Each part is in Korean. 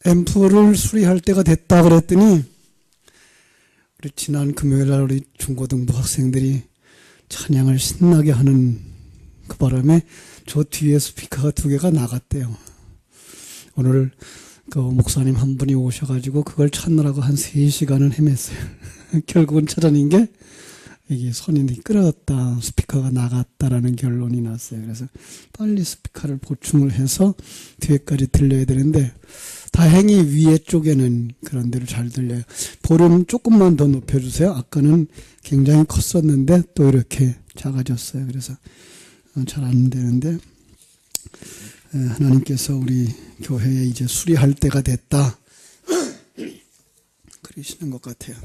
앰프를 수리할 때가 됐다 그랬더니 우리 지난 금요일날 우리 중고등부 학생들이 찬양을 신나게 하는 그 바람에 저 뒤에 스피커가 2개가 나갔대요. 오늘 그 목사님 한 분이 오셔가지고 그걸 찾느라고 한 3시간을 헤맸어요. 결국은 찾아낸 게 이게 선이 끌어졌다, 스피커가 나갔다라는 결론이 났어요. 그래서 빨리 스피커를 보충을 해서 뒤에까지 들려야 되는데 다행히 위에 쪽에는 그런 대로 잘 들려요. 볼륨 조금만 더 높여주세요. 아까는 굉장히 컸었는데 또 이렇게 작아졌어요. 그래서 잘 안 되는데 하나님께서 우리 교회에 이제 수리할 때가 됐다 그러시는 것 같아요.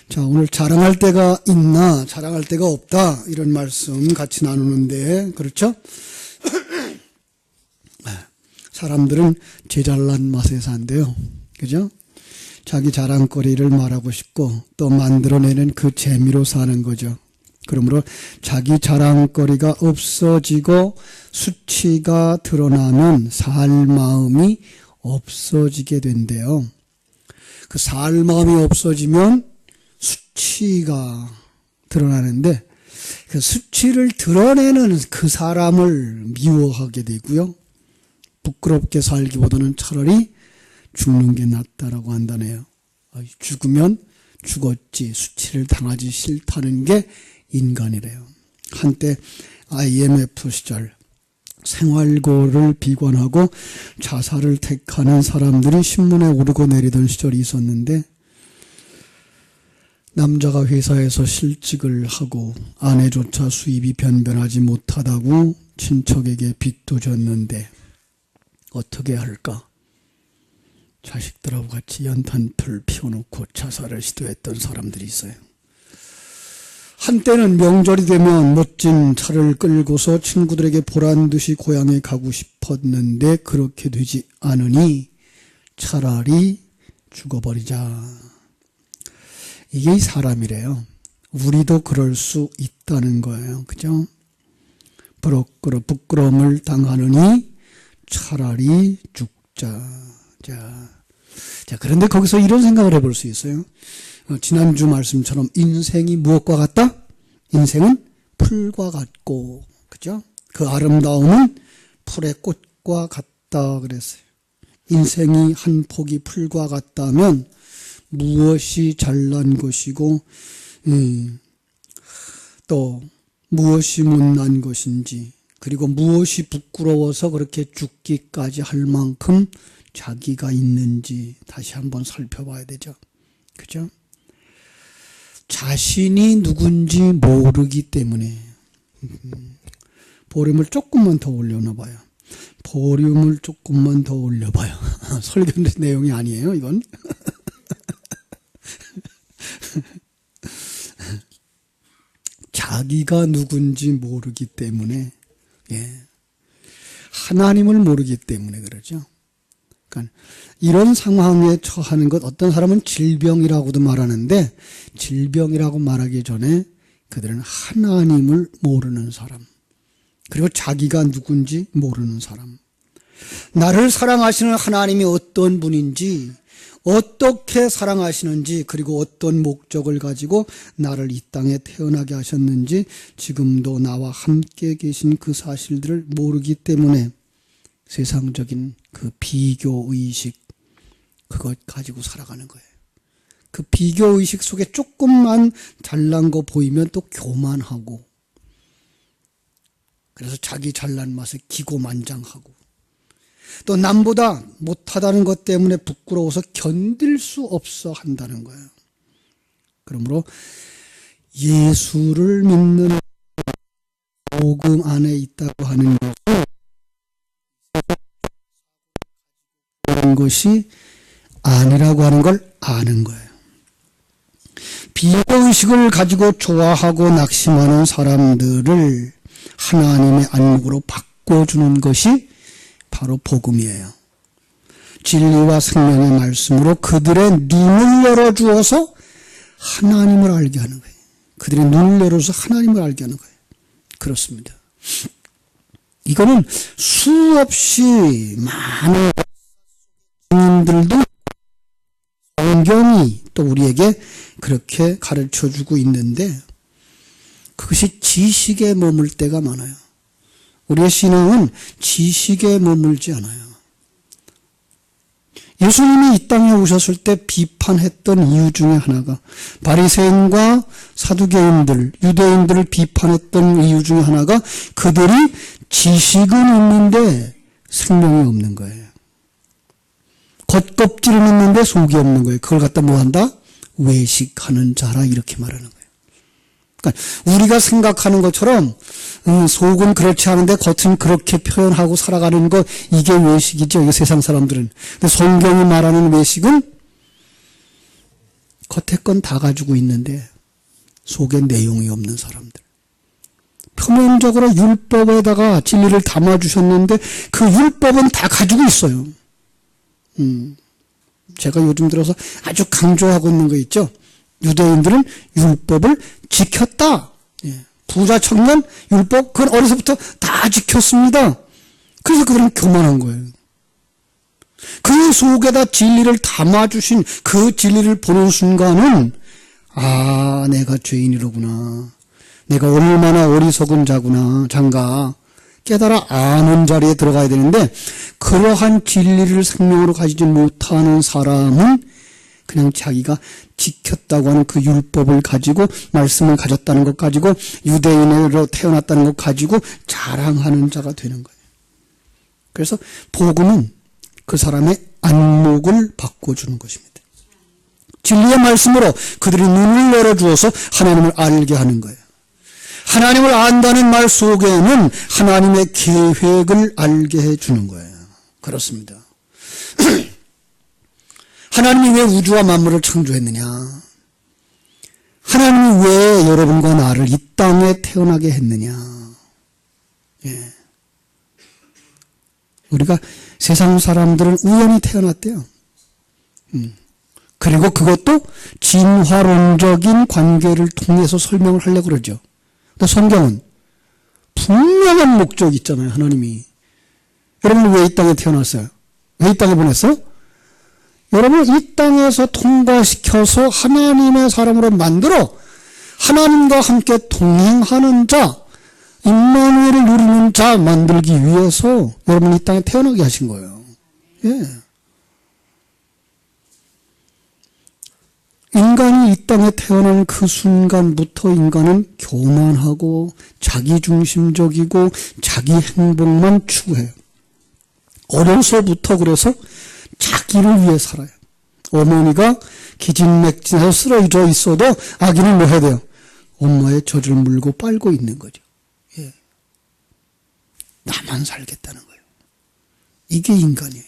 자, 오늘 자랑할 때가 있나 자랑할 때가 없다 이런 말씀 같이 나누는데, 그렇죠? 사람들은 제 잘난 맛에 산대요. 그죠? 자기 자랑거리를 말하고 싶고 또 만들어내는 그 재미로 사는 거죠. 그러므로 자기 자랑거리가 없어지고 수치가 드러나면 살 마음이 없어지게 된대요. 그 살 마음이 없어지면 수치가 드러나는데 그 수치를 드러내는 그 사람을 미워하게 되고요. 부끄럽게 살기보다는 차라리 죽는 게 낫다라고 한다네요. 죽으면 죽었지 수치를 당하지 싫다는 게 인간이래요. 한때 IMF 시절 생활고를 비관하고 자살을 택하는 사람들이 신문에 오르고 내리던 시절이 있었는데, 남자가 회사에서 실직을 하고 아내조차 수입이 변변하지 못하다고 친척에게 빚도 졌는데 어떻게 할까? 자식들하고 같이 연탄불 피워놓고 자살을 시도했던 사람들이 있어요. 한때는 명절이 되면 멋진 차를 끌고서 친구들에게 보란듯이 고향에 가고 싶었는데 그렇게 되지 않으니 차라리 죽어버리자. 이게 사람이래요. 우리도 그럴 수 있다는 거예요. 그죠? 부끄러움을 당하느니 차라리 죽자. 자, 그런데 거기서 이런 생각을 해볼 수 있어요. 지난주 말씀처럼 인생이 무엇과 같다? 인생은 풀과 같고, 그죠? 그 아름다움은 풀의 꽃과 같다 그랬어요. 인생이 한 폭이 풀과 같다면 무엇이 잘난 것이고 또 무엇이 못난 것인지, 그리고 무엇이 부끄러워서 그렇게 죽기까지 할 만큼 자기가 있는지 다시 한번 살펴봐야 되죠. 그죠? 자신이 누군지 모르기 때문에. 볼륨을 조금만 더 올려놔봐요. 볼륨을 조금만 더 올려봐요. 설교 내용이 아니에요, 이건. 자기가 누군지 모르기 때문에, 하나님을 모르기 때문에 그러죠. 그러니까 이런 상황에 처하는 것, 어떤 사람은 질병이라고도 말하는데 질병이라고 말하기 전에 그들은 하나님을 모르는 사람, 그리고 자기가 누군지 모르는 사람, 나를 사랑하시는 하나님이 어떤 분인지, 어떻게 사랑하시는지, 그리고 어떤 목적을 가지고 나를 이 땅에 태어나게 하셨는지, 지금도 나와 함께 계신 그 사실들을 모르기 때문에 세상적인 그 비교의식, 그것 가지고 살아가는 거예요. 그 비교의식 속에 조금만 잘난 거 보이면 또 교만하고, 그래서 자기 잘난 맛에 기고만장하고, 또 남보다 못하다는 것 때문에 부끄러워서 견딜 수 없어 한다는 거예요. 그러므로 예수를 믿는 복음 안에 있다고 하는 것이 아니라고 하는 걸 아는 거예요. 비교의식을 가지고 좋아하고 낙심하는 사람들을 하나님의 안목으로 바꿔주는 것이 바로 복음이에요. 진리와 생명의 말씀으로 그들의 눈을 열어주어서 하나님을 알게 하는 거예요. 그들의 눈을 열어서 하나님을 알게 하는 거예요. 그렇습니다. 이거는 수없이 많은 증인들도 성경이 또 우리에게 그렇게 가르쳐주고 있는데 그것이 지식에 머물 때가 많아요. 우리의 신앙은 지식에 머물지 않아요. 예수님이 이 땅에 오셨을 때 비판했던 이유 중에 하나가 바리새인과 사두개인들, 유대인들을 비판했던 이유 중에 하나가 그들이 지식은 있는데 생명이 없는 거예요. 겉껍질은 있는데 속이 없는 거예요. 그걸 갖다 뭐 한다? 외식하는 자라 이렇게 말하는 거예요. 그러니까 우리가 생각하는 것처럼 속은 그렇지 않은데 겉은 그렇게 표현하고 살아가는 것, 이게 외식이죠. 이게 세상 사람들은. 근데 성경이 말하는 외식은 겉에 건 다 가지고 있는데 속에 내용이 없는 사람들. 표면적으로 율법에다가 진리를 담아주셨는데 그 율법은 다 가지고 있어요. 제가 요즘 들어서 아주 강조하고 있는 거 있죠. 유대인들은 율법을 지켰다. 부자 청년 율법 그건 어려서부터 다 지켰습니다. 그래서 그들은 교만한 거예요. 그 속에다 진리를 담아주신 그 진리를 보는 순간은 아, 내가 죄인이로구나. 내가 얼마나 어리석은 장가 깨달아 아는 자리에 들어가야 되는데 그러한 진리를 생명으로 가지지 못하는 사람은 그냥 자기가 지켰다고 하는 그 율법을 가지고 말씀을 가졌다는 것 가지고 유대인으로 태어났다는 것 가지고 자랑하는 자가 되는 거예요. 그래서 복음은 그 사람의 안목을 바꿔주는 것입니다. 진리의 말씀으로 그들이 눈을 열어주어서 하나님을 알게 하는 거예요. 하나님을 안다는 말 속에는 하나님의 계획을 알게 해주는 거예요. 그렇습니다. 하나님이 왜 우주와 만물을 창조했느냐? 하나님이 왜 여러분과 나를 이 땅에 태어나게 했느냐? 예. 우리가 세상 사람들은 우연히 태어났대요. 그리고 그것도 진화론적인 관계를 통해서 설명을 하려고 그러죠. 근데 성경은 분명한 목적이 있잖아요. 하나님이. 여러분 왜 이 땅에 태어났어요? 왜 이 땅에 보냈어요? 여러분 이 땅에서 통과시켜서 하나님의 사람으로 만들어 하나님과 함께 동행하는 자, 임마누엘을 누리는 자 만들기 위해서 여러분 이 땅에 태어나게 하신 거예요. 예. 인간이 이 땅에 태어난 그 순간부터 인간은 교만하고 자기중심적이고 자기 행복만 추구해요. 어려서부터 그래서 자기를 위해 살아요. 어머니가 기진맥진해서 쓰러져 있어도 아기는 뭐 해야 돼요? 엄마의 젖을 물고 빨고 있는 거죠. 예. 나만 살겠다는 거예요. 이게 인간이에요.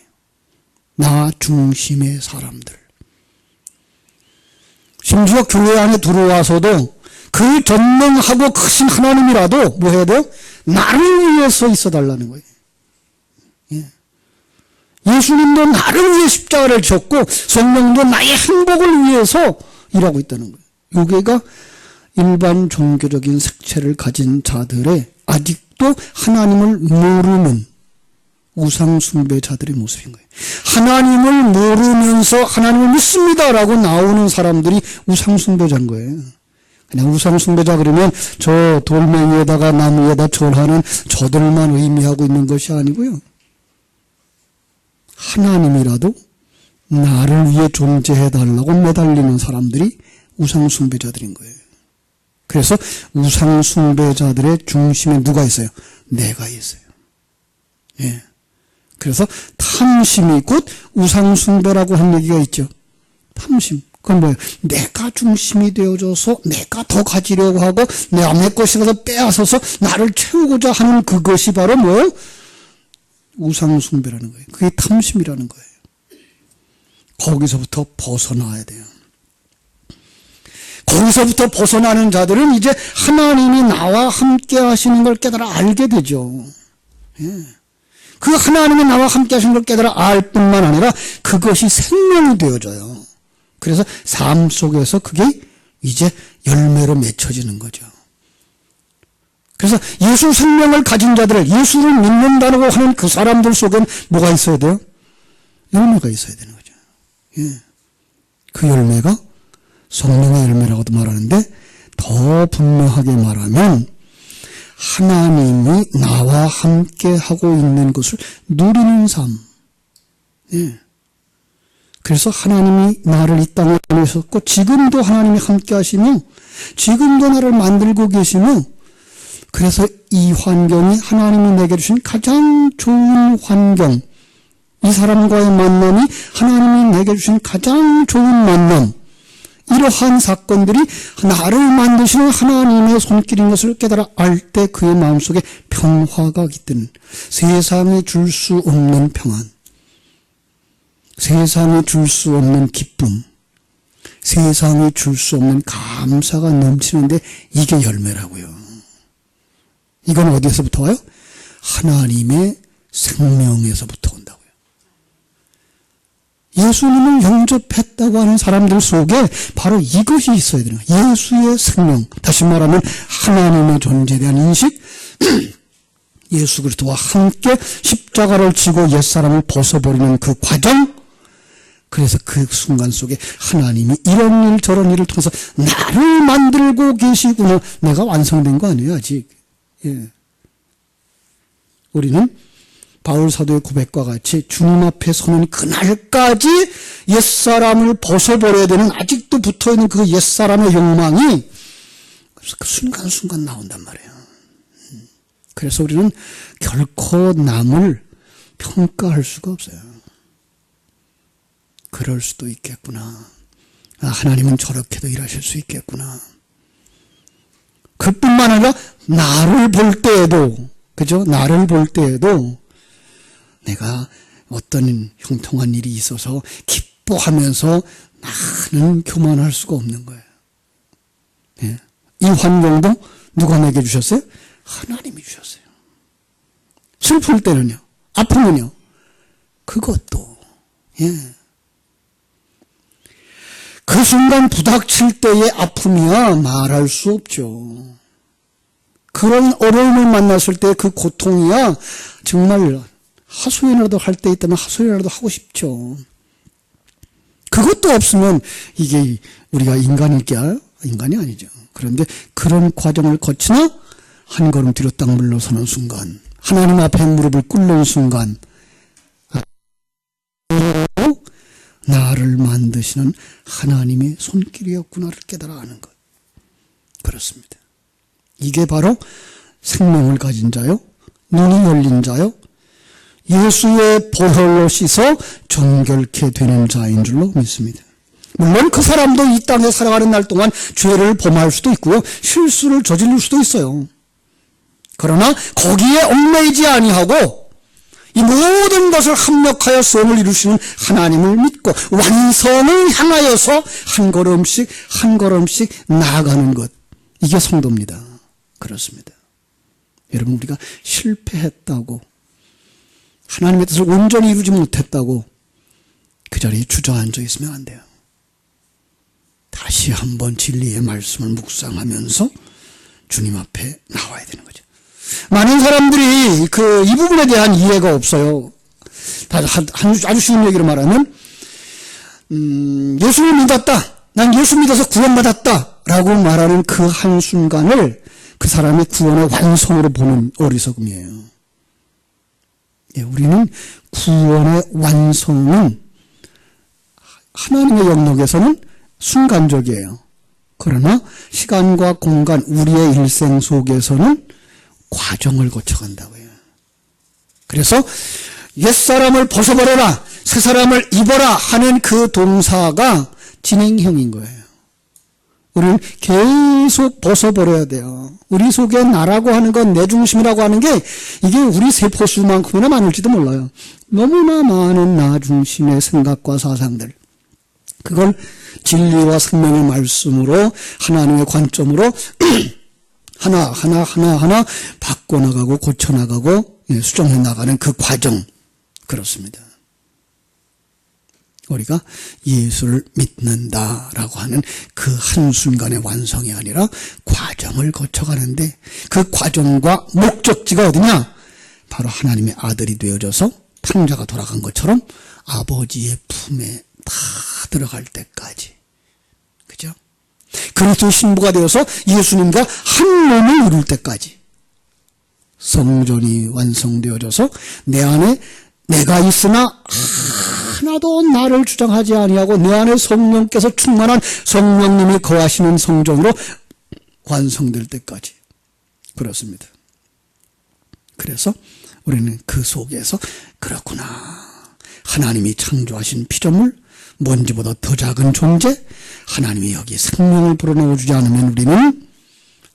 나 중심의 사람들. 심지어 교회 안에 들어와서도 그 전능하고 크신 하나님이라도 뭐 해야 돼요? 나를 위해서 있어달라는 거예요. 예. 예수님도 나를 위해 십자가를 졌고 성령도 나의 행복을 위해서 일하고 있다는 거예요. 여기가 일반 종교적인 색채를 가진 자들의 아직도 하나님을 모르는 우상 숭배자들의 모습인 거예요. 하나님을 모르면서 하나님을 믿습니다라고 나오는 사람들이 우상 숭배자인 거예요. 그냥 우상 숭배자 그러면 저 돌멩이에다가 나무에다 절하는 저들만 의미하고 있는 것이 아니고요. 하나님이라도 나를 위해 존재해달라고 매달리는 사람들이 우상 숭배자들인 거예요. 그래서 우상 숭배자들의 중심에 누가 있어요? 내가 있어요. 예. 그래서 탐심이 곧 우상숭배라고 한 얘기가 있죠. 탐심. 그건 뭐예요? 내가 중심이 되어져서 내가 더 가지려고 하고 남의 것이라도 빼앗아서 나를 채우고자 하는 그것이 바로 뭐예요? 우상숭배라는 거예요. 그게 탐심이라는 거예요. 거기서부터 벗어나야 돼요. 거기서부터 벗어나는 자들은 이제 하나님이 나와 함께 하시는 걸 깨달아 알게 되죠. 예. 그 하나님이 나와 함께 하시는 걸 깨달아 알 뿐만 아니라 그것이 생명이 되어져요. 그래서 삶 속에서 그게 이제 열매로 맺혀지는 거죠. 그래서 예수 생명을 가진 자들을 예수를 믿는다고 하는 그 사람들 속엔 뭐가 있어야 돼요? 열매가 있어야 되는 거죠. 예. 그 열매가 성령의 열매라고도 말하는데 더 분명하게 말하면 하나님이 나와 함께 하고 있는 것을 누리는 삶. 예. 그래서 하나님이 나를 이 땅에 보내셨고 지금도 하나님이 함께 하시며 지금도 나를 만들고 계시며 그래서 이 환경이 하나님이 내게 주신 가장 좋은 환경, 이 사람과의 만남이 하나님이 내게 주신 가장 좋은 만남, 이러한 사건들이 나를 만드시는 하나님의 손길인 것을 깨달아 알 때 그의 마음속에 평화가 깃든 세상에 줄 수 없는 평안, 세상에 줄 수 없는 기쁨, 세상에 줄 수 없는 감사가 넘치는데 이게 열매라고요. 이건 어디에서부터 와요? 하나님의 생명에서부터 온다고요. 예수님을 영접했다고 하는 사람들 속에 바로 이것이 있어야 되는 거예요. 예수의 생명. 다시 말하면 하나님의 존재에 대한 인식, 예수 그리스도와 함께 십자가를 지고 옛사람을 벗어버리는 그 과정, 그래서 그 순간 속에 하나님이 이런 일 저런 일을 통해서 나를 만들고 계시구나. 내가 완성된 거 아니에요 아직. 예. 우리는 바울 사도의 고백과 같이 주님 앞에 서는 그날까지 옛사람을 벗어버려야 되는 아직도 붙어있는 그 옛사람의 욕망이 그 순간순간 나온단 말이에요. 그래서 우리는 결코 남을 평가할 수가 없어요. 그럴 수도 있겠구나. 하나님은 저렇게도 일하실 수 있겠구나. 그뿐만 아니라 나를 볼 때에도, 그죠? 나를 볼 때에도 내가 어떤 형통한 일이 있어서 기뻐하면서 나는 교만할 수가 없는 거예요. 예. 이 환경도 누가 내게 주셨어요? 하나님이 주셨어요. 슬플 때는요, 아프면요, 그것도, 예. 그 순간 부닥칠 때의 아픔이야 말할 수 없죠. 그런 어려움을 만났을 때 그 고통이야 정말 하소연이라도 할 때 있다면 하소연이라도 하고 싶죠. 그것도 없으면 이게 우리가 인간일까? 인간이 아니죠. 그런데 그런 과정을 거치나 한 걸음 뒤로 딱 물러서는 순간, 하나님 앞에 무릎을 꿇는 순간, 나를 만드시는 하나님의 손길이었구나를 깨달아 아는 것. 그렇습니다. 이게 바로 생명을 가진 자요, 눈이 열린 자요, 예수의 보혈로 씻어 정결케 되는 자인 줄로 믿습니다. 물론 그 사람도 이 땅에 살아가는 날 동안 죄를 범할 수도 있고요, 실수를 저지를 수도 있어요. 그러나 거기에 얽매이지 아니하고 이 모든 것을 합력하여 성을 이루시는 하나님을 믿고 완성을 향하여서 한 걸음씩 한 걸음씩 나아가는 것, 이게 성도입니다. 그렇습니다. 여러분, 우리가 실패했다고, 하나님의 뜻을 온전히 이루지 못했다고 그 자리에 주저앉아 있으면 안 돼요. 다시 한번 진리의 말씀을 묵상하면서 주님 앞에 나와야 되는 거죠. 많은 사람들이 이 부분에 대한 이해가 없어요. 아주 쉬운 얘기로 말하면, 예수를 믿었다, 난 예수 믿어서 구원받았다 라고 말하는 그 한순간을 그 사람의 구원의 완성으로 보는 어리석음이에요. 예, 우리는 구원의 완성은 하나님의 영역에서는 순간적이에요. 그러나 시간과 공간, 우리의 일생 속에서는 과정을 거쳐간다고요. 그래서 옛사람을 벗어버려라, 새사람을 입어라 하는 그 동사가 진행형인 거예요. 우리는 계속 벗어버려야 돼요. 우리 속에 나라고 하는 건, 내 중심이라고 하는 게 이게 우리 세포수만큼이나 많을지도 몰라요. 너무나 많은 나 중심의 생각과 사상들, 그걸 진리와 생명의 말씀으로, 하나님의 관점으로 하나 바꿔나가고 고쳐나가고 수정해 나가는 그 과정, 그렇습니다. 우리가 예수를 믿는다라고 하는 그 한순간의 완성이 아니라 과정을 거쳐가는데 그 과정과 목적지가 어디냐? 바로 하나님의 아들이 되어져서 탕자가 돌아간 것처럼 아버지의 품에 다 들어갈 때까지. 그죠? 그리스도 신부가 되어서 예수님과 한 몸을 이룰 때까지 성전이 완성되어져서 내 안에 내가 있으나 하나도 나를 주장하지 아니하고 내 안에 성령께서 충만한 성령님이 거하시는 성전으로 완성될 때까지. 그렇습니다. 그래서 우리는 그 속에서 그렇구나. 하나님이 창조하신 피조물, 먼지보다 더 작은 존재, 하나님이 여기 생명을 불어넣어주지 않으면 우리는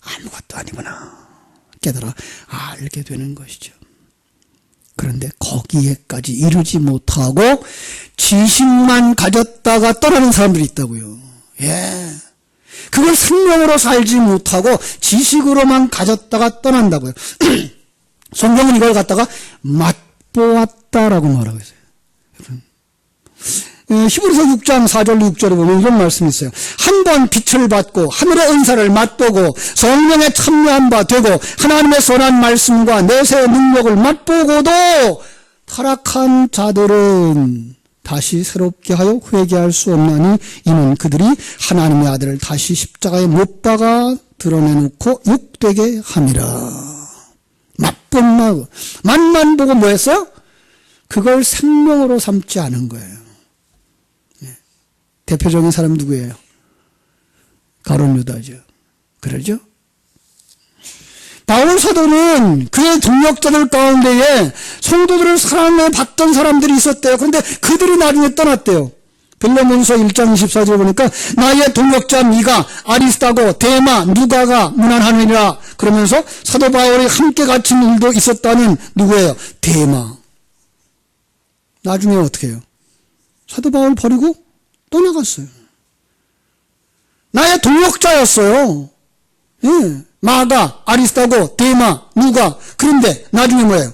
아무것도 아니구나 깨달아 알게 되는 것이죠. 그런데 거기에까지 이르지 못하고 지식만 가졌다가 떠나는 사람들이 있다고요. 예, 그걸 생명으로 살지 못하고 지식으로만 가졌다가 떠난다고요. 성경은 이걸 갖다가 맛보았다라고 말하고 있어요. 히브리서 6장 4절 6절에 보면 이런 말씀이 있어요. 한 번 빛을 받고 하늘의 은사를 맛보고 성령에 참여한 바 되고 하나님의 선한 말씀과 내세의 능력을 맛보고도 타락한 자들은 다시 새롭게 하여 회개할 수 없나니 이는 그들이 하나님의 아들을 다시 십자가에 못 박아 드러내놓고 욕되게 함이라. 맛본 맛만 보고 뭐 했어요? 그걸 생명으로 삼지 않은 거예요. 대표적인 사람 누구예요? 가룟 유다죠. 그러죠? 바울 사도는 그의 동역자들 가운데에 성도들을 사랑해 받던 사람들이 있었대요. 그런데 그들이 나중에 떠났대요. 빌레몬서 1장 24절에 보니까 나의 동역자 미가, 아리스타고, 데마, 누가가 문안하느니라 그러면서 사도 바울이 함께 갇힌 일도 있었다는 누구예요? 데마. 나중에 어떻게 해요? 사도 바울 버리고 떠나갔어요. 나의 동역자였어요. 예. 마가, 아리스타고, 데마, 누가. 그런데 나중에 뭐예요?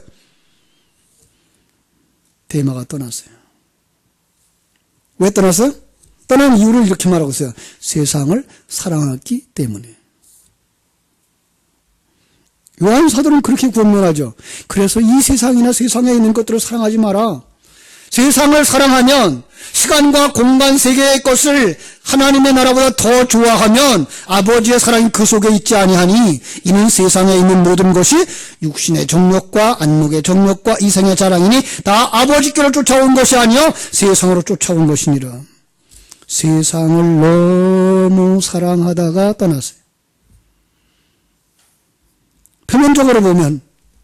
데마가 떠났어요. 왜 떠났어요? 떠난 이유를 이렇게 말하고 있어요. 세상을 사랑했기 때문에. 요한 사도는 그렇게 권면하죠. 그래서 이 세상이나 세상에 있는 것들을 사랑하지 마라. 세상을 사랑하면 시간과 공간 세계의 것을 하나님의 나라보다 더 좋아하면 아버지의 사랑이 그 속에 있지 아니하니 이는 세상에 있는 모든 것이 육신의 정욕과 안목의 정욕과 이생의 자랑이니 다 아버지께로 쫓아온 것이 아니요 세상으로 쫓아온 것이니라. 세상을 너무 사랑하다가 떠났어요. 표면적으로 보면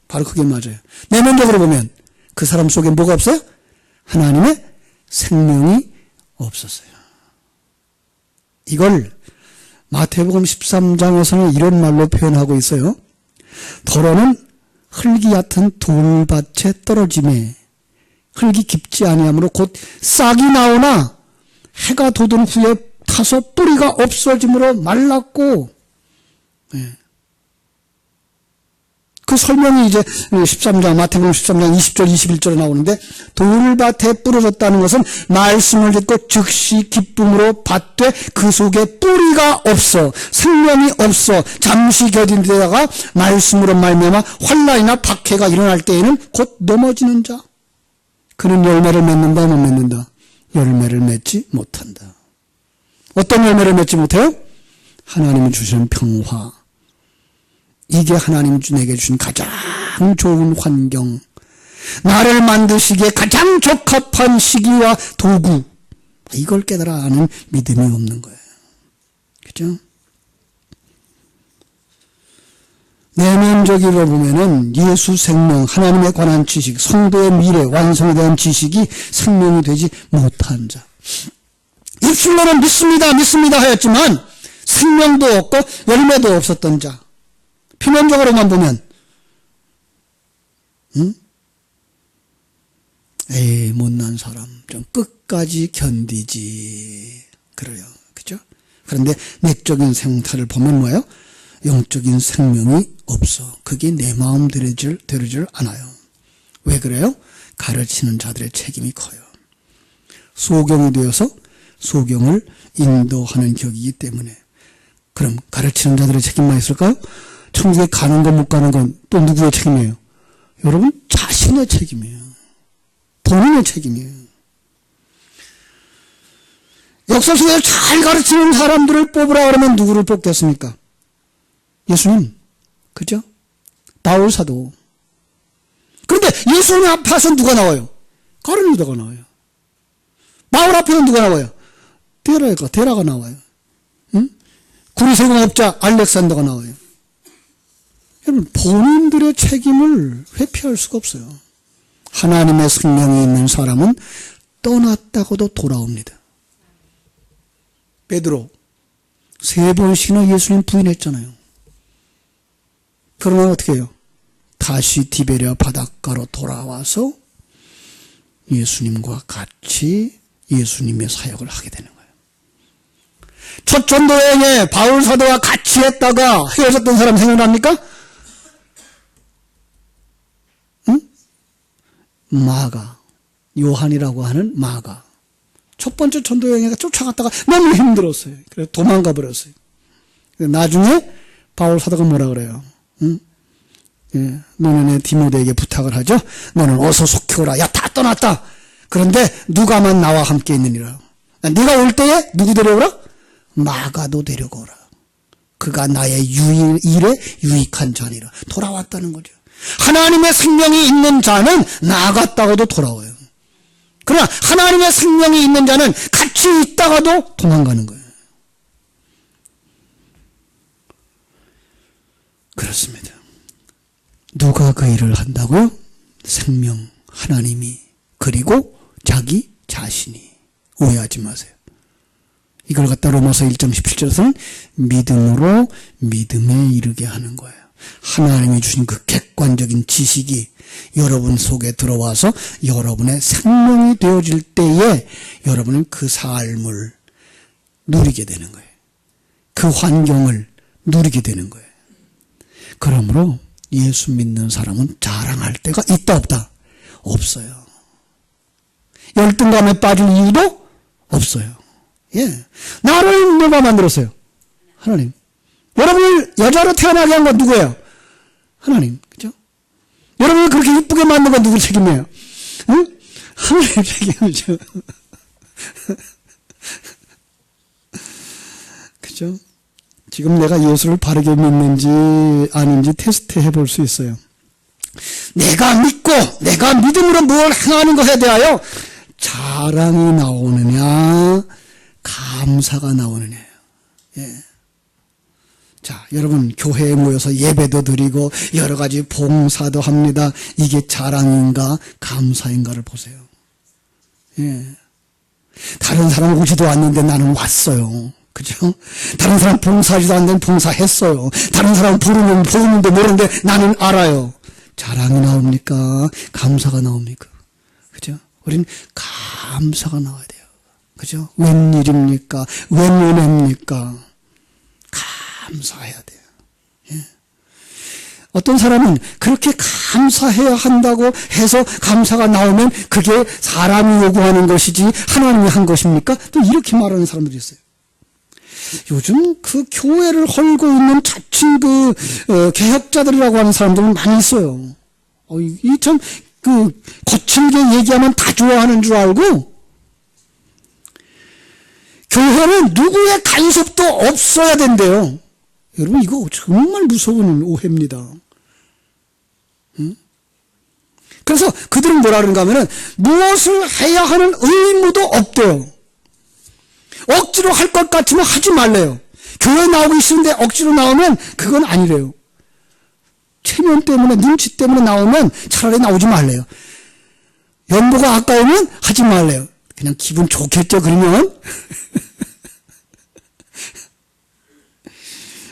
바로 그게 맞아요. 내면적으로 보면 그 사람 속에 뭐가 없어요? 하나님의 생명이 없었어요. 이걸 마태복음 13장에서는 이런 말로 표현하고 있어요. 더러는 흙이 얕은 돌밭에 떨어짐에 흙이 깊지 아니하므로 곧 싹이 나오나 해가 돋은 후에 타서 뿌리가 없어짐으로 말랐고, 그 설명이 이제 13장, 마태복음 13장 20절, 21절에 나오는데, 돌밭에 부러졌다는 것은 말씀을 듣고 즉시 기쁨으로 받되 그 속에 뿌리가 없어, 생명이 없어, 잠시 견디다가 말씀으로 말미암아 환난이나 박해가 일어날 때에는 곧 넘어지는 자. 그는 열매를 맺는다, 못 맺는다? 열매를 맺지 못한다. 어떤 열매를 맺지 못해요? 하나님이 주시는 평화. 이게 하나님 내게 주신 가장 좋은 환경, 나를 만드시기에 가장 적합한 시기와 도구, 이걸 깨달아 아는 믿음이 없는 거예요. 그죠? 내면적으로 보면은 예수 생명, 하나님에 관한 지식, 성도의 미래, 완성에 대한 지식이 생명이 되지 못한 자. 입술로는 믿습니다, 믿습니다 하였지만 생명도 없고 열매도 없었던 자. 표면적으로만 보면, 에이, 못난 사람, 좀 끝까지 견디지. 그래요. 그죠? 그런데 내적인 생태를 보면 뭐예요? 영적인 생명이 없어. 그게 내 마음 되르질 않아요. 왜 그래요? 가르치는 자들의 책임이 커요. 소경이 되어서 소경을 인도하는 격이기 때문에. 그럼 가르치는 자들의 책임만 있을까요? 천국에 가는 건 못 가는 건 또 누구의 책임이에요? 여러분 자신의 책임이에요. 본인의 책임이에요. 역사 속에서 잘 가르치는 사람들을 뽑으라 그러면 누구를 뽑겠습니까? 예수님, 그죠? 바울 사도. 그런데 예수님 앞에서 누가 나와요? 가룟 유다가 나와요. 바울 앞에는 누가 나와요? 데라가 나와요. 응? 구리세공업자 알렉산더가 나와요. 여러분, 본인들의 책임을 회피할 수가 없어요. 하나님의 성령이 있는 사람은 떠났다고도 돌아옵니다. 베드로 3번씩이나 예수님 부인했잖아요. 그러면 어떻게 해요? 다시 디베랴 바닷가로 돌아와서 예수님과 같이 예수님의 사역을 하게 되는 거예요. 첫 전도 여행에 바울 사도와 같이 했다가 헤어졌던 사람 생각납니까? 응? 마가, 요한이라고 하는 마가. 첫 번째 전도 여행에 쫓아갔다가 너무 힘들었어요. 그래서 도망가 버렸어요. 나중에 바울 사도가 뭐라 그래요? 응? 예, 너는 디모데에게 부탁을 하죠. 너는 어서 속히 오라. 야, 다 떠났다. 그런데 누가만 나와 함께 있느니라. 네가 올 때에 누구 데려오라? 마가도 데려오라. 그가 나의 일에 유익한 자니라. 돌아왔다는 거죠. 하나님의 생명이 있는 자는 나갔다가도 돌아와요. 그러나 하나님의 생명이 있는 자는 같이 있다가도 도망가는 거예요. 그렇습니다. 누가 그 일을 한다고요? 생명, 하나님이, 그리고 자기 자신이. 오해하지 마세요. 이걸 갖다 로마서 1장 17절에서는 믿음으로 믿음에 이르게 하는 거예요. 하나님이 주신 그 객관적인 지식이 여러분 속에 들어와서 여러분의 생명이 되어질 때에 여러분은 그 삶을 누리게 되는 거예요. 그 환경을 누리게 되는 거예요. 그러므로 예수 믿는 사람은 자랑할 때가 있다 없다? 없어요. 열등감에 빠질 이유도 없어요. 예, 나를 누가 만들었어요? 하나님. 여러분을 여자로 태어나게 한 건 누구예요? 하나님. 그죠? 여러분을 그렇게 이쁘게 만든 건 누구 책임이에요? 응? 하나님 책임이죠. 그죠? 지금 내가 예수를 바르게 믿는지 아닌지 테스트 해볼 수 있어요. 내가 믿고 내가 믿음으로 뭘 행하는 것에 대하여 자랑이 나오느냐 감사가 나오느냐예요. 예. 자, 여러분 교회에 모여서 예배도 드리고 여러 가지 봉사도 합니다. 이게 자랑인가 감사인가를 보세요. 예. 다른 사람 오지도 않는데 나는 왔어요. 그죠? 다른 사람 봉사하지도 않는데 봉사했어요. 다른 사람 부르는데 모르는데 나는 알아요. 자랑이 나옵니까? 감사가 나옵니까? 그죠? 우리는 감사가 나와야 돼요. 그죠? 웬일입니까? 웬 은혜입니까? 감사해야 돼요. 예. 어떤 사람은 그렇게 감사해야 한다고 해서 감사가 나오면 그게 사람이 요구하는 것이지 하나님이 한 것입니까? 또 이렇게 말하는 사람들이 있어요. 요즘 그 교회를 헐고 있는 자칭 개혁자들이라고 하는 사람들은 많이 있어요. 이 참 거칠게 얘기하면 다 좋아하는 줄 알고 교회는 누구의 간섭도 없어야 된대요. 여러분 이거 정말 무서운 오해입니다. 응? 그래서 그들은 뭐라 그런가 하면은 무엇을 해야 하는 의무도 없대요. 억지로 할 것 같으면 하지 말래요. 교회 나오고 있는데 억지로 나오면 그건 아니래요. 체면 때문에 눈치 때문에 나오면 차라리 나오지 말래요. 연보가 아까우면 하지 말래요. 그냥 기분 좋겠죠 그러면.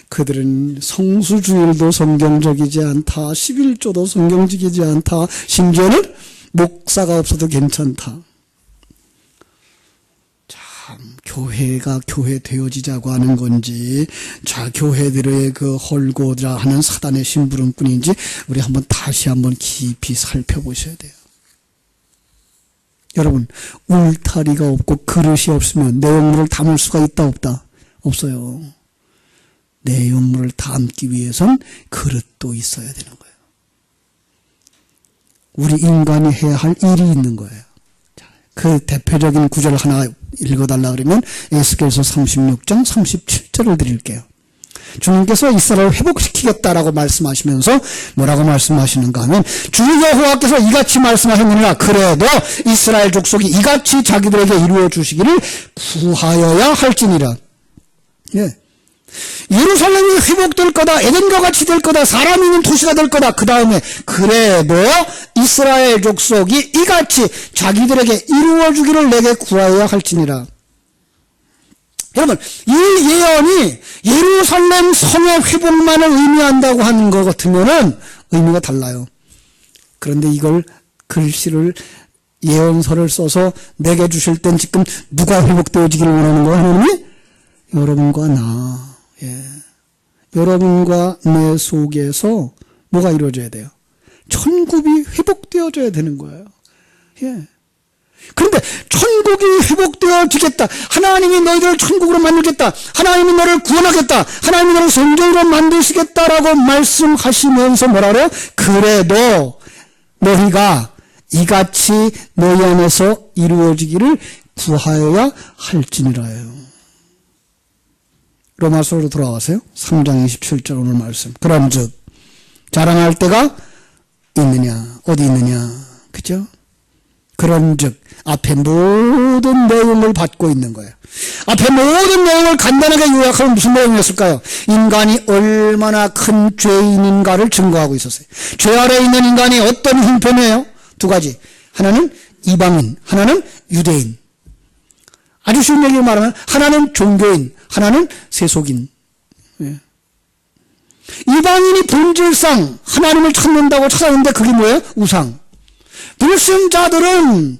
그들은 성수주일도 성경적이지 않다. 11조도 성경적이지 않다. 심지어는 목사가 없어도 괜찮다. 교회가 교회 되어지자고 하는 건지 자 교회들의 그 헐고자 하는 사단의 심부름꾼인지 우리 다시 한번 깊이 살펴보셔야 돼요. 여러분, 울타리가 없고 그릇이 없으면 내용물을 담을 수가 있다 없다? 없어요. 내용물을 담기 위해선 그릇도 있어야 되는 거예요. 우리 인간이 해야 할 일이 있는 거예요. 그 대표적인 구절 하나 읽어달라 그러면 에스겔서 36장 37절을 드릴게요. 주님께서 이스라엘을 회복시키겠다라고 말씀하시면서 뭐라고 말씀하시는가 하면 주 여호와께서 이같이 말씀하셨느니라. 그래도 이스라엘 족속이 이같이 자기들에게 이루어 주시기를 구하여야 할지니라. 예. 예루살렘이 회복될 거다. 에덴과 같이 될 거다. 사람 있는 도시가 될 거다. 그 다음에 그래도 이스라엘 족속이 이같이 자기들에게 이루어 주기를 내게 구하여야 할지니라. 여러분, 이 예언이 예루살렘 성의 회복만을 의미한다고 하는 것 같으면은 의미가 달라요. 그런데 이걸 글씨를 예언서를 써서 내게 주실 땐 지금 누가 회복되어지기를 원하는 거야? 하나님이? 여러분과 나. 예. 여러분과 내 속에서 뭐가 이루어져야 돼요? 천국이 회복되어져야 되는 거예요. 예. 그런데 천국이 회복되어지겠다. 하나님이 너희들을 천국으로 만들겠다. 하나님이 너를 구원하겠다. 하나님이 너를 성전으로 만드시겠다라고 말씀하시면서 뭐라 그래요? 그래도 너희가 이같이 너희 안에서 이루어지기를 구하여야 할지니라요. 로마서로 돌아가세요. 3장 27절 오늘 말씀. 그런즉 자랑할 때가 있느냐? 어디 있느냐? 그죠? 그런즉 앞에 모든 내용을 받고 있는 거예요. 앞에 모든 내용을 간단하게 요약하면 무슨 내용이었을까요? 인간이 얼마나 큰 죄인인가를 증거하고 있었어요. 죄 아래에 있는 인간이 어떤 형편이에요? 두 가지. 하나는 이방인, 하나는 유대인. 아주 쉬운 얘기로 말하면 하나는 종교인, 하나는 세속인. 예. 이방인이 본질상 하나님을 찾는다고 찾았는데 그게 뭐예요? 우상. 불신자들은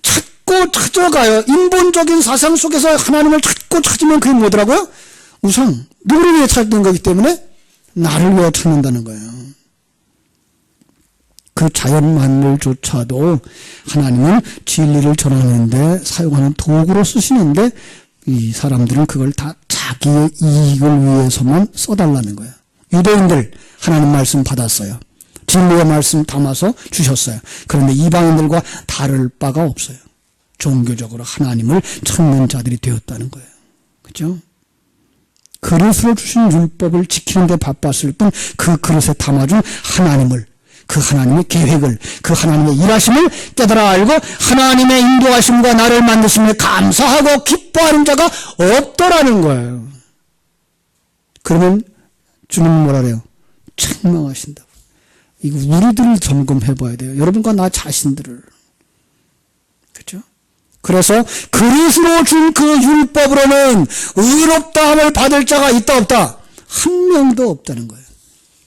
찾고 찾아가요. 인본적인 사상 속에서 하나님을 찾고 찾으면 그게 뭐더라고요? 우상. 누구를 위해 찾는 거기 때문에 나를 위해 찾는다는 거예요. 그 자연 만물조차도 하나님은 진리를 전하는데 사용하는 도구로 쓰시는데 이 사람들은 그걸 다 자기의 이익을 위해서만 써달라는 거예요. 유대인들 하나님 말씀 받았어요. 진리의 말씀 담아서 주셨어요. 그런데 이방인들과 다를 바가 없어요. 종교적으로 하나님을 찾는 자들이 되었다는 거예요. 그죠? 그릇으로 주신 율법을 지키는 데 바빴을 뿐 그 그릇에 담아준 하나님을, 그 하나님의 계획을, 그 하나님의 일하심을 깨달아 알고 하나님의 인도하심과 나를 만드심에 감사하고 기뻐하는 자가 없더라는 거예요. 그러면 주님은 뭐라 그래요? 책망하신다고. 이거 우리들을 점검해 봐야 돼요. 여러분과 나 자신들을. 그렇죠? 그래서 그릇으로 준 그 율법으로는 의롭다함을 받을 자가 있다 없다? 한 명도 없다는 거예요.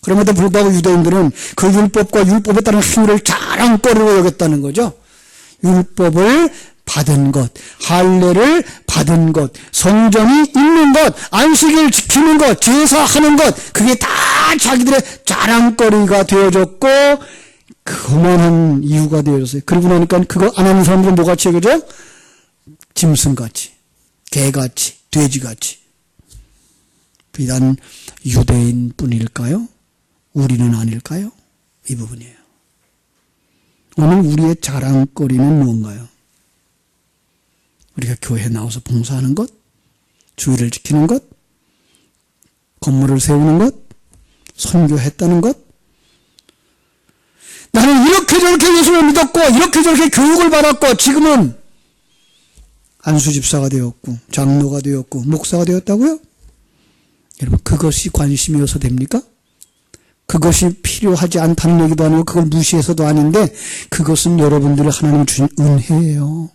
그럼에도 불구하고 유대인들은 그 율법과 율법에 따른 행위를 자랑거리로 여겼다는 거죠. 율법을 받은 것, 할례를 받은 것, 성전이 있는 것, 안식일 지키는 것, 제사하는 것, 그게 다 자기들의 자랑거리가 되어졌고 그만한 이유가 되어졌어요. 그러고 나니까 그거 안 하는 사람들은 뭐같이 여겨져요? 짐승같이, 개같이, 돼지같이. 비단 유대인뿐일까요? 우리는 아닐까요? 이 부분이에요. 오늘 우리의 자랑거리는 무언가요? 우리가 교회에 나와서 봉사하는 것, 주의를 지키는 것, 건물을 세우는 것, 선교했다는 것. 나는 이렇게 저렇게 예수를 믿었고 이렇게 저렇게 교육을 받았고 지금은 안수집사가 되었고 장로가 되었고 목사가 되었다고요? 여러분 그것이 관심이어서 됩니까? 그것이 필요하지 않다는 얘기도 아니고 그걸 무시해서도 아닌데 그것은 여러분들이 하나님 주신 은혜예요.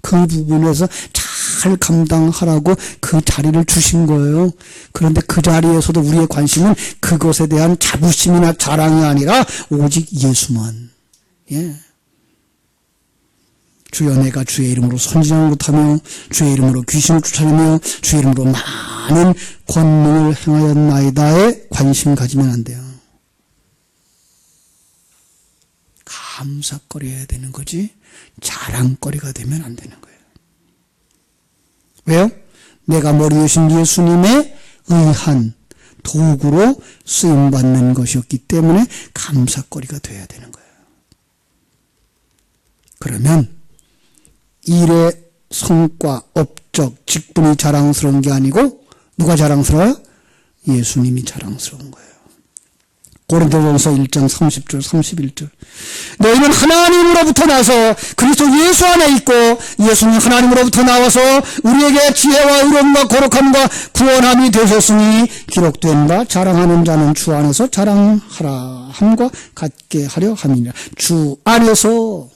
그 부분에서 잘 감당하라고 그 자리를 주신 거예요. 그런데 그 자리에서도 우리의 관심은 그것에 대한 자부심이나 자랑이 아니라 오직 예수만. 예. 주여 내가 주의 이름으로 선지자를 못하며 주의 이름으로 귀신을 쫓아내며 주의 이름으로 많은 권능을 행하였나이다에 관심 가지면 안 돼요. 감사거려야 되는 거지 자랑거리가 되면 안 되는 거예요. 왜요? 내가 머리 되신 예수님의 의한 도구로 쓰임받는 것이었기 때문에 감사거리가 돼야 되는 거예요. 그러면 일의 성과, 업적, 직분이 자랑스러운 게 아니고 누가 자랑스러워요? 예수님이 자랑스러운 거예요. 고린도전서 1장 30절 31절 너희는 하나님으로부터 나서 그리스도 예수 안에 있고 예수는 하나님으로부터 나와서 우리에게 지혜와 의로움과 거룩함과 구원함이 되셨으니 기록된 바 자랑하는 자는 주 안에서 자랑하라 함과 같게 하려 함이니라. 주 안에서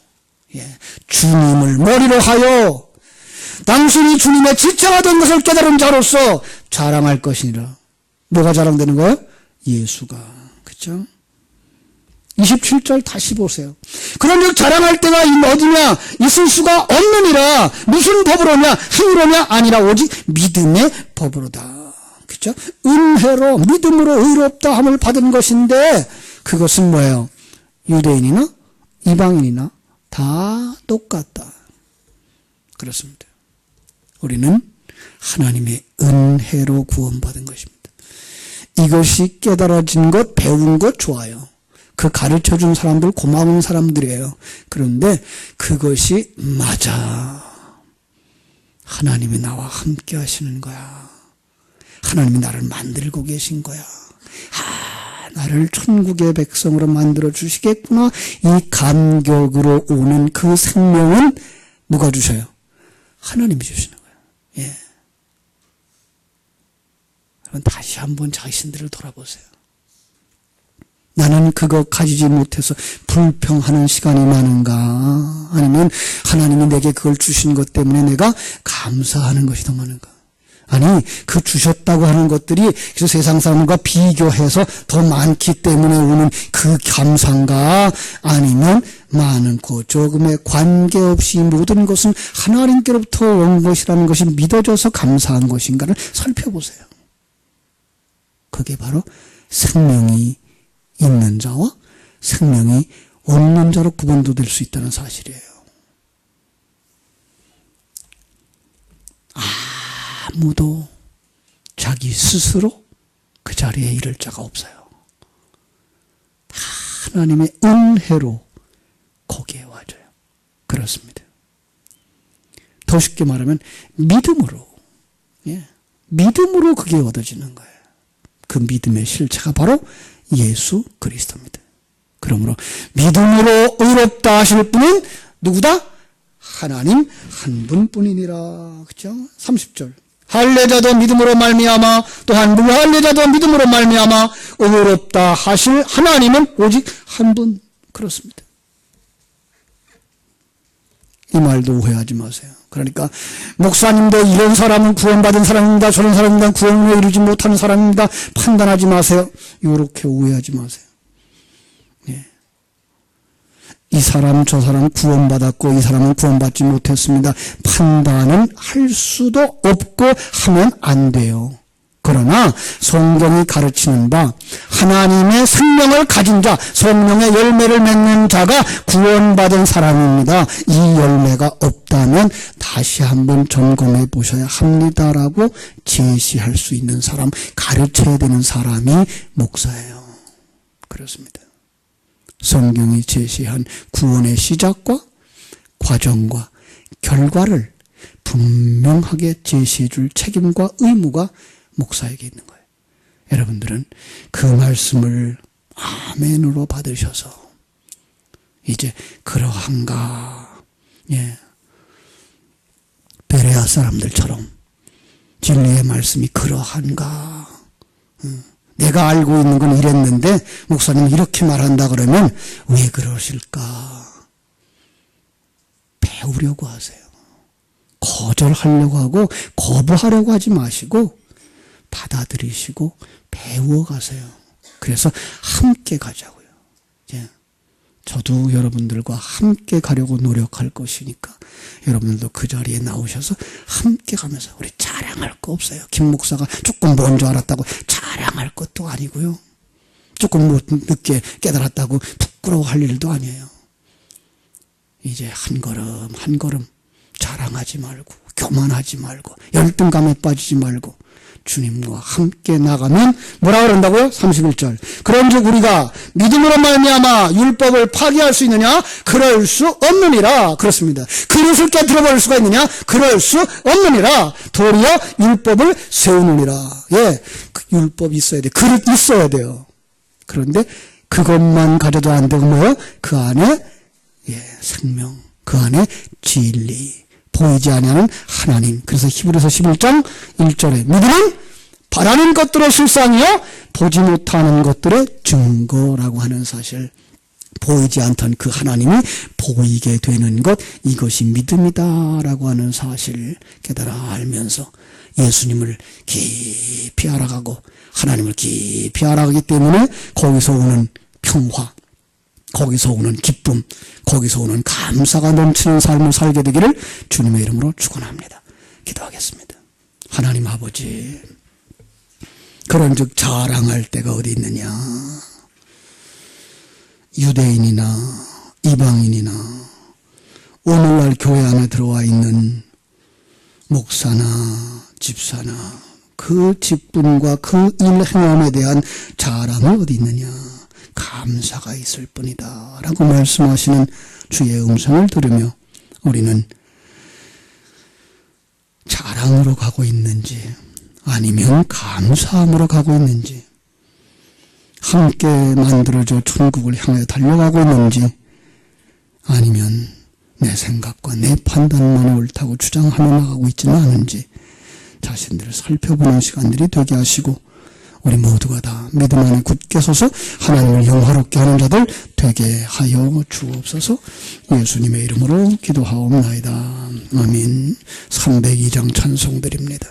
주님을 머리로 하여 당신이 주님의 지체가 된 것을 깨달은 자로서 자랑할 것이니라. 뭐가 자랑되는 거예요? 예수가. 그렇죠? 27절 다시 보세요. 그런즉 자랑할 때가 어디냐? 있을 수가 없느니라. 무슨 법으로냐? 행위로냐? 아니라 오직 믿음의 법으로다. 그렇죠? 은혜로 믿음으로 의롭다 함을 받은 것인데 그것은 뭐예요? 유대인이나 이방인이나 다 똑같다. 그렇습니다. 우리는 하나님의 은혜로 구원받은 것입니다. 이것이 깨달아진 것, 배운 것 좋아요. 그 가르쳐준 사람들 고마운 사람들이에요. 그런데 그것이 맞아. 하나님이 나와 함께 하시는 거야. 하나님이 나를 만들고 계신 거야. 나를 천국의 백성으로 만들어 주시겠구나. 이 감격으로 오는 그 생명은 누가 주셔요? 하나님이 주시는 거예요. 예. 여러분 다시 한번 자신들을 돌아보세요. 나는 그거 가지지 못해서 불평하는 시간이 많은가? 아니면 하나님이 내게 그걸 주신 것 때문에 내가 감사하는 것이 더 많은가? 아니 그 주셨다고 하는 것들이 그래서 세상 사람과 비교해서 더 많기 때문에 오는 그 감사인가? 아니면 많고 조금에 관계없이 모든 것은 하나님께로부터 온 것이라는 것이 믿어져서 감사한 것인가를 살펴보세요. 그게 바로 생명이 있는 자와 생명이 없는 자로 구분도 될 수 있다는 사실이에요. 아무도 자기 스스로 그 자리에 이를 자가 없어요. 다 하나님의 은혜로 거기에 와줘요. 그렇습니다. 더 쉽게 말하면 믿음으로, 믿음으로 그게 얻어지는 거예요. 그 믿음의 실체가 바로 예수 그리스도입니다. 그러므로 믿음으로 의롭다 하실 분은 누구다? 하나님 한 분뿐이니라. 그렇죠? 30절. 할례자도 믿음으로 말미암아 또한 무할례자도 믿음으로 말미암아 의롭다 하실 하나님은 오직 한 분. 그렇습니다. 이 말도 오해하지 마세요. 그러니까 목사님도 이런 사람은 구원받은 사람입니다. 저런 사람은 구원을 이루지 못하는 사람입니다. 판단하지 마세요. 이렇게 오해하지 마세요. 이 사람 저 사람 구원받았고 이 사람은 구원받지 못했습니다. 판단은 할 수도 없고 하면 안 돼요. 그러나 성경이 가르치는 바 하나님의 생명을 가진 자, 성령의 열매를 맺는 자가 구원받은 사람입니다. 이 열매가 없다면 다시 한번 점검해 보셔야 합니다라고 제시할 수 있는 사람, 가르쳐야 되는 사람이 목사예요. 그렇습니다. 성경이 제시한 구원의 시작과 과정과 결과를 분명하게 제시해 줄 책임과 의무가 목사에게 있는 거예요. 여러분들은 그 말씀을 아멘으로 받으셔서 이제 그러한가, 베레아 사람들처럼 진리의 말씀이 그러한가, 내가 알고 있는 건 이랬는데 목사님 이렇게 말한다 그러면 왜 그러실까? 배우려고 하세요. 거절하려고 하고 거부하려고 하지 마시고 받아들이시고 배워가세요. 그래서 함께 가자고요. 저도 여러분들과 함께 가려고 노력할 것이니까 여러분들도 그 자리에 나오셔서 함께 가면서 우리 자랑할 거 없어요. 김 목사가 조금 먼저 알았다고 자랑할 것도 아니고요. 조금 늦게 깨달았다고 부끄러워할 일도 아니에요. 이제 한 걸음 한 걸음 자랑하지 말고 교만하지 말고 열등감에 빠지지 말고 주님과 함께 나가면 뭐라 그런다고요? 31절. 그런즉 우리가 믿음으로 말미암아 율법을 파기할 수 있느냐? 그럴 수 없느니라. 그렇습니다. 그릇을 깨트려버릴 수가 있느냐? 그럴 수 없느니라. 도리어 율법을 세우느니라. 예, 그 율법이 있어야 돼. 그릇 있어야 돼요. 그런데 그것만 가져도 안 되고 뭐요? 그 안에 생명, 그 안에 진리, 보이지 아니하는 하나님. 그래서 히브리서 11장 1절에 믿음은 바라는 것들의 실상이요 보지 못하는 것들의 증거라고 하는 사실. 보이지 않던 그 하나님이 보이게 되는 것, 이것이 믿음이다라고 하는 사실 깨달아 알면서 예수님을 깊이 알아가고 하나님을 깊이 알아가기 때문에 거기서 오는 평화, 거기서 오는 기쁨, 거기서 오는 감사가 넘치는 삶을 살게 되기를 주님의 이름으로 축원합니다. 기도하겠습니다. 하나님 아버지, 그런즉 자랑할 때가 어디 있느냐? 유대인이나 이방인이나 오늘날 교회 안에 들어와 있는 목사나 집사나 그 직분과 그 일 행함에 대한 자랑은 어디 있느냐? 감사가 있을 뿐이다 라고 말씀하시는 주의 음성을 들으며 우리는 자랑으로 가고 있는지 아니면 감사함으로 가고 있는지, 함께 만들어져 천국을 향해 달려가고 있는지, 아니면 내 생각과 내 판단만이 옳다고 주장하며 나가고 있지는 않은지 자신들을 살펴보는 시간들이 되게 하시고 우리 모두가 다 믿음 안에 굳게 서서 하나님을 영화롭게 하는 자들 되게 하여 주옵소서. 예수님의 이름으로 기도하옵나이다. 아멘. 302장 찬송드립니다.